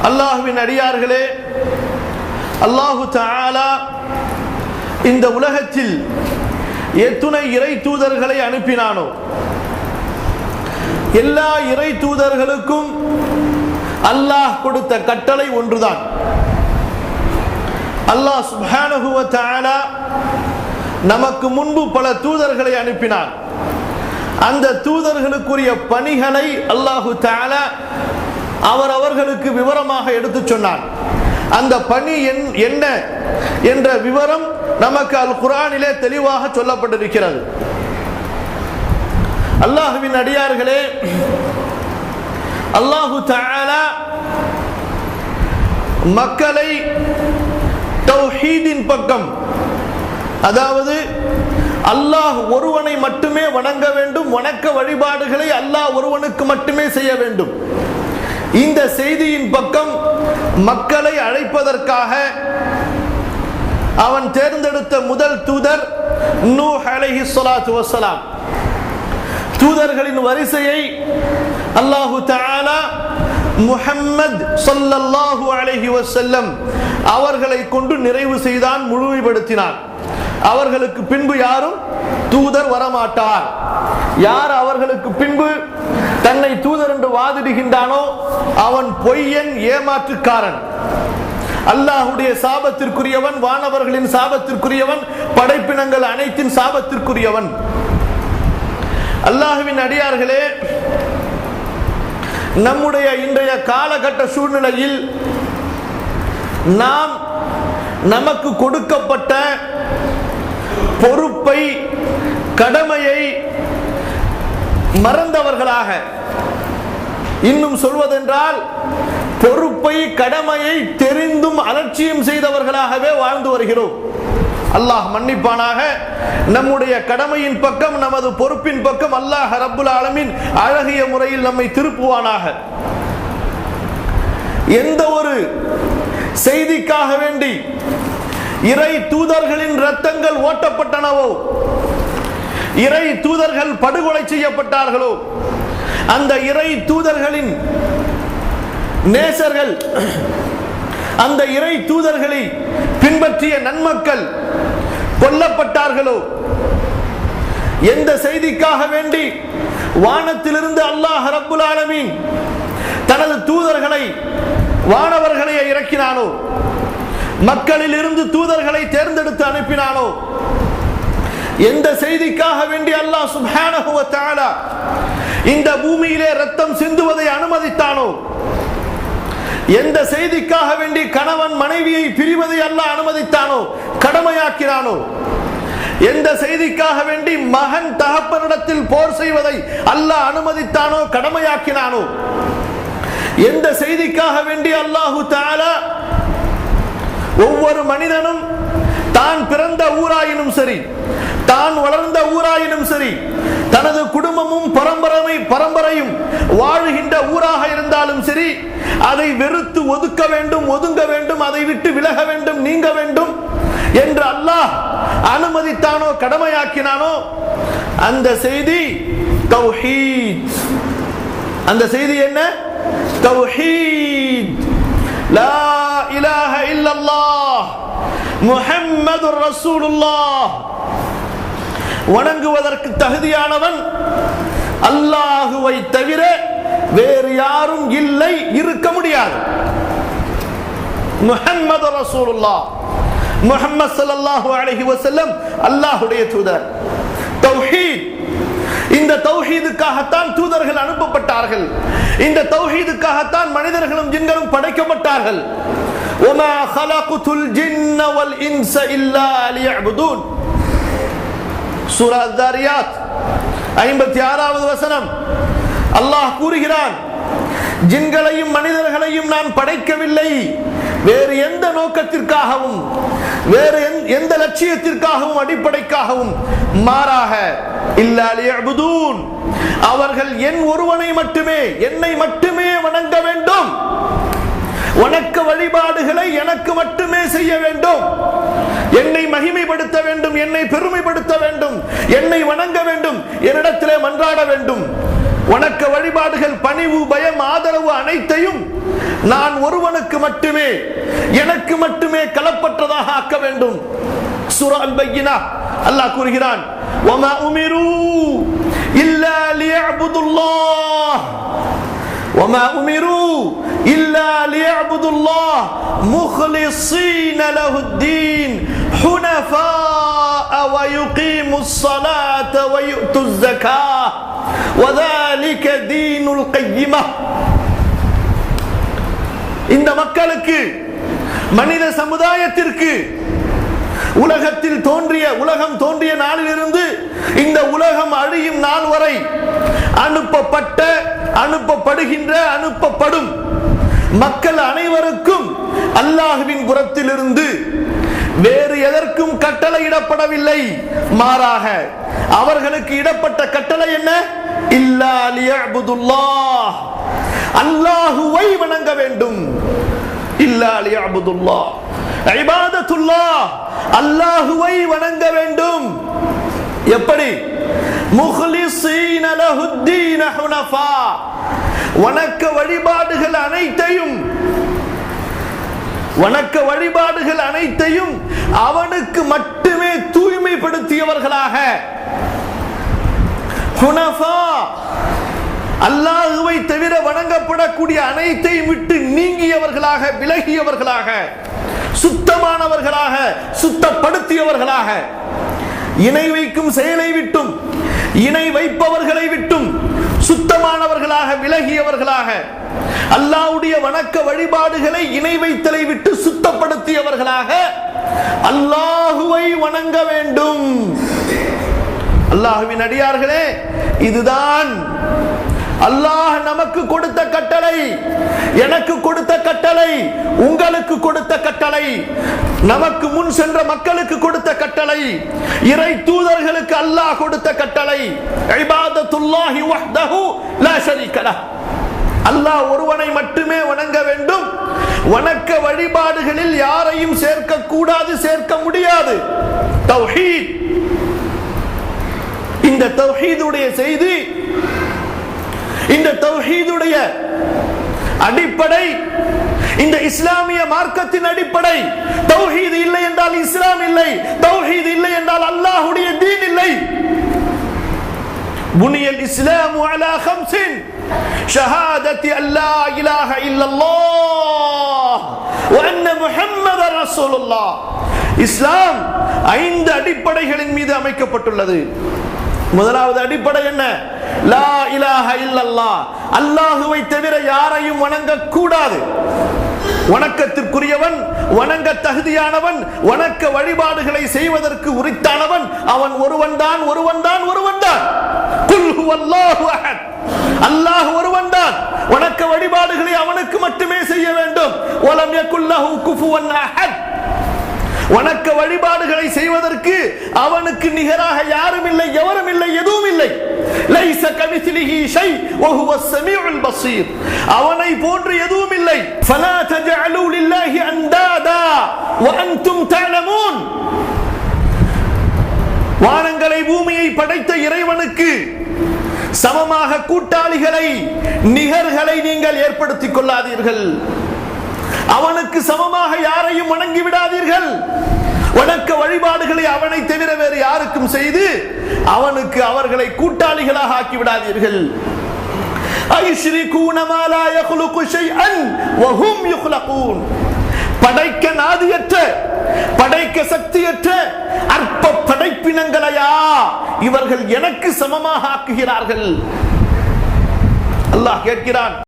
அல்லாஹ்வின் அடியார்களே, அல்லாஹு தஆலா இந்த உலகத்தில் எத்துணை இறை தூதர்களை அனுப்பினானோ எல்லா இறை தூதர்களுக்கும் அல்லாஹ் கொடுத்த கட்டளை ஒன்றுதான். அல்லாஹ் சுப்ஹானஹு வ தஆலா நமக்கு முன்பு பல தூதர்களை அனுப்பினார். அந்த தூதர்களுக்குரிய பணிகளை அல்லாஹு தஆலா அவர்களுக்கு விவரமாக எடுத்து சொன்னார். அந்த பணி என்ன என்ற விவரம் நமக்கு அல் குர்ஆனிலே தெளிவாக சொல்லப்பட்டிருக்கிறது. அல்லாஹ்வின் அடியார்களே, அல்லாஹு தஆலா மக்களை தௌஹீதின் பக்கம், அதாவது அல்லாஹ் ஒருவனை மட்டுமே வணங்க வேண்டும், வணக்க வழிபாடுகளை அல்லாஹ் ஒருவனுக்கு மட்டுமே செய்ய வேண்டும், இந்த செய்தியின் பக்கம் மக்களை அழைப்பதற்காக அவன் தேர்ந்தெடுத்த முதல் தூதர் நூஹ் அலைஹிஸ்ஸலாத்து வஸ்ஸலாம். தூதர்களின் வரிசையை அல்லாஹு தஆலா முஹம்மது ஸல்லல்லாஹு அலைஹி வஸல்லம் அவர்களை கொண்டு நிறைவு செய்தான், முழுமைப்படுத்தினார். அவர்களுக்கு பின்பு யாரும் தூதர் வரமாட்டார். யார் அவர்களுக்கு பின்பு தன்னை தூதர் என்று வாதிடுகின்றானோ அவன் பொய்யன், ஏமாற்றுக்காரன், அல்லாஹ்வுடைய சாபத்திற்குரியவன், வானவர்களின் சாபத்திற்குரியவன், படைப்பினங்கள் அனைத்தின் சாபத்திற்குரியவன். அல்லாஹ்வின் அடியார்களே, நம்முடைய இன்றைய காலகட்ட சூழ்நிலையில் நாம் நமக்கு கொடுக்கப்பட்ட பொறுப்பை, கடமையை மறந்தவர்களாக, இன்னும் சொல்வதென்றால் பொறுப்பை, கடமையை தெரிந்தும் அலட்சியம் செய்தவர்களாகவே வாழ்ந்து வருகிறோம். அல்லாஹ் மன்னிப்பானாக. நம்முடைய கடமையின் பக்கம், நமது பொறுப்பின் பக்கம் அல்லாஹ் ரப்புல் ஆலமீன் அழகிய முறையில் நம்மை திருப்புவானாக. எந்த ஒரு செய்திக்காக வேண்டி இறை தூதர்களின் இரத்தங்கள் ஓட்டப்பட்டனவோ, இறை தூதர்கள் படுகொலை செய்யப்பட்டார்களோ, அந்த இறை தூதர்களின் நேசர்கள், அந்த இறை தூதர்களை பின்பற்றிய நன்மக்கள் கொல்லப்பட்டார்களோ, எந்த செய்திக்காக வேண்டி வானத்திலிருந்து அல்லாஹ் ரப்புல் ஆலமீன் தனது தூதர்களை, வானவர்களை இறக்கினானோ, மக்களில் இருந்து தூதர்களை தேர்ந்தெடுத்து அனுப்பினானோ, எந்த செய்திக்காக வேண்டி அல்லாஹ் சுப்ஹானஹு வ தஆலா இந்த பூமியிலே ரத்தம் சிந்துவதை அனுமதித்தானோ, எந்த செய்திக்காக வேண்டி கணவன் மனைவியை பிரிவதை அல்லாஹ் அனுமதித்தானோ, கடமையாக்கினானோ, எந்த செய்திக்காக வேண்டி மகன் தகப்பனிடத்தில் போர் செய்வதை அல்லாஹ் அனுமதித்தானோ, கடமையாக்கினானோ, எந்த செய்திக்காக வேண்டி அல்லாஹு தஆலா ஒவ்வொரு மனிதனும் தான் பிறந்த ஊராயினும் சரி, தான் வளர்ந்த ஊராயினும் சரி, தனது குடும்பமும் பரம்பரையும் வாழுகின்ற ஊராக இருந்தாலும் சரி, அதை வெறுத்து ஒதுக்க வேண்டும், ஒதுங்க வேண்டும், அதை விட்டு விலக வேண்டும், நீங்க வேண்டும் என்று அல்லாஹ் அனுமதித்தானோ, கடமையாக்கினானோ, அந்த செய்தி தௌஹீத். அந்த செய்தி என்ன? தௌஹீத். லா இலாஹ இல்லல்லாஹ் முஹம்மதுர் ரசூலுல்லாஹ். வணங்குவதற்கு தகுதியானவன் அல்லாஹுவை தவிர வேறு யாரும் இல்லை, இருக்க முடியாது. முஹம்மது ரசூலுல்லாஹ், முஹம்மது ஸல்லல்லாஹு அலைஹி வஸல்லம் அல்லாஹ்வுடைய தூதர். தௌஹீத். இந்த தௌஹீதுக்காகத்தான் தூதர்கள் அனுப்பப்பட்டார்கள். இந்த தௌஹீதுக்காகத்தான் மனிதர்களும் ஜின்களும் படைக்கப்பட்டார்கள். வமா خلقத்துல் ஜின்ன வல் இன்ஸ இல்லா லியஅ்புதூன். சூரா அஸ்-ஸாரியாத் 56வது வசனம். அல்லாஹ் கூறுகிறான், ஜின்களையும் மனிதர்களையும் நான் படைக்கவில்லை வேறு எந்த நோக்கத்திற்காகவும், வேறு எந்த லட்சியத்திற்காகவும், அடிப்படைக்காகவும், மாறாக இல்லா லியஅ்புதூன், அவர்கள் என் ஒருவனை மட்டுமே, என்னை மட்டுமே வணங்க வேண்டும், வணக்க வழிபாடுகளை எனக்கு மட்டுமே செய்ய வேண்டும், என்னை மகிமைப்படுத்த வேண்டும், என்னை பெருமைப்படுத்த வேண்டும், என்னை வணங்க வேண்டும், என்னிடத்திலே மன்றாட வேண்டும். வணக்க வழிபாடுகள், பணிவு, பயம், ஆதரவு அனைத்தையும் நான் ஒருவனுக்கு மட்டுமே, எனக்கு மட்டுமே களப்பற்றதாக ஆக்க வேண்டும். சூரா அல்-பையினா அல்லாஹ் கூறுகிறான், வமா உமிரு இல்லா லியஅபுதுல்லாஹ் وما أمروا إلا ليعبدوا الله مخلصين له الدين حنفاء ويقيموا الصلاة ويؤتوا الزكاة وذلك دين القيمة. இந்த மக்களுக்கு, மனித சமுதாயத்திற்கு உலகம் தோன்றிய நாளிலிருந்து இந்த உலகம் அழியும் நாள் வரை அனுப்பப்படும் மக்கள் அனைவருக்கும் அல்லாஹ்வின் புறத்திலிருந்து வேறு எதற்கும் கட்டளையிடப்படவில்லை. மாறாக அவர்களுக்கு இடப்பட்ட கட்டளை என்ன? இல்லா லியஅபுதுல்லாஹ், அல்லாஹ்வை வணங்க வேண்டும். இல்லா லியஅபுதுல்லாஹ், இபாதத்துல்லாஹ், அல்லாஹ்வை வணங்க வேண்டும். எப்படி? முஹ்லிஸீன லஹுத்தீன ஹுனஃபா, வணக்க வழிபாடுகள் அனைத்தையும் அவனுக்கு மட்டுமே தூய்மைப்படுத்தியவர்களாக, ஹுனஃபா, அல்லாஹ்வை தவிர வணங்கப்படக்கூடிய அனைத்தையும் விட்டு நீங்கியவர்களாக, விலகியவர்களாக, சுத்தமானவர்களாக, சுத்தப்படுத்தியவர்களாக, இணை வைக்கும் செயலை விட்டும் இணை வைப்பவர்களை விட்டும் சுத்தமானவர்களாக, விலகியவர்களாக, அல்லாஹ்வுடைய வணக்க வழிபாடுகளை இணை வைத்தலை விட்டு சுத்தப்படுத்தியவர்களாக அல்லாஹ்வை வணங்க வேண்டும். அல்லாஹ்வின் அடியார்களே, இதுதான் அல்லாஹ் நமக்கு கொடுத்த கட்டளை, எனக்கு கொடுத்த கட்டளை, உங்களுக்கு கொடுத்த கட்டளை, நமக்கு முன் சென்ற மக்களுக்கு கொடுத்த கட்டளை, இறை தூதர்களுக்கு அல்லாஹ் கொடுத்த கட்டளை. இபாதத்துல்லாஹி வஹ்தஹு லா ஷரீக லஹ், அல்லாஹ் ஒருவனை மட்டுமே வணங்க வேண்டும். வணக்க வழிபாடுகளில் யாரையும் சேர்க்க கூடாது, சேர்க்க முடியாது. தௌஹீத். இந்த தௌஹீதுடைய செய்தி, இந்த தௌஹீதுடைய அடிப்படை, இந்த இஸ்லாமிய மார்க்கத்தின் அடிப்படை. தௌஹீத் இல்லை என்றால் இஸ்லாம் இல்லை, தௌஹீத் இல்லை என்றால் அல்லாஹ்வுடைய தீன் இல்லை. புனியல் இஸ்லாமு அலா ஹம்ஸின் ஷஹாதத்தி அல்லா இலாஹ இல்லல்லாஹ் வ அன்ன முஹம்மதர் ரசூலுல்லாஹ். இஸ்லாம் 5 அடிப்படைகளின் மீது அமைக்கப்பட்டுள்ளது. முதலாவது அடிப்படை என்ன? லா இலாஹ இல்லல்லாஹ், அல்லாஹ்வை தவிர யாரையும் வணங்க கூடாது. வணக்கத்திற்குரியவன், வணங்க தகுதியானவன், வணக்க வழிபாடுகளை செய்வதற்கு உரித்தானவன் அவன் ஒருவன் தான். குல் ஹுவல்லாஹு அஹத், அல்லாஹ் ஒருவன் தான். வணக்க வழிபாடுகளை அவனுக்கு மட்டுமே செய்ய வேண்டும். வலம் யகுல் லஹு குஃபுவன் அஹத், வணக்க வழிபாடுகளை செய்வதற்கு அவனுக்கு நிகராக யாரும் இல்லை, எவரும் இல்லை, எதுவும் இல்லை. லைஸ கமிஸ்லிஹி ஷை வ ஹுவஸ் ஸமீஉல் பஸீர், அவனை போன்று எதுவும் இல்லை. ஃபலா தஜஅலு லில்லாஹி அன்தாதா வ அன்தும் தஅலமூன், வானங்களை பூமியை படைத்த இறைவனுக்கு சமமாக கூட்டாளிகளை, நிகர்களை நீங்கள் ஏற்படுத்திக் கொள்ளாதீர்கள். அவனுக்கு சமமாக யாரையும் வணங்கி விடாதீர்கள். வணக்க வழிபாடுகளை அவனை தவிர வேறு யாருக்கும் செய்து அவனுக்கு அவர்களை கூட்டாளிகளாக ஆக்கி விடாதீர்கள். ஐஷ்ரிகூன மா லா யக்லுகு ஷைஅன் வ ஹும் யுக்லகூன், படைக்க நாதியற்ற, படைக்க சக்தியற்ற அற்ப படைப்பினங்களையா இவர்கள் எனக்கு சமமாக ஆக்குகிறார்கள். அல்லாஹ் கேட்கிறான்.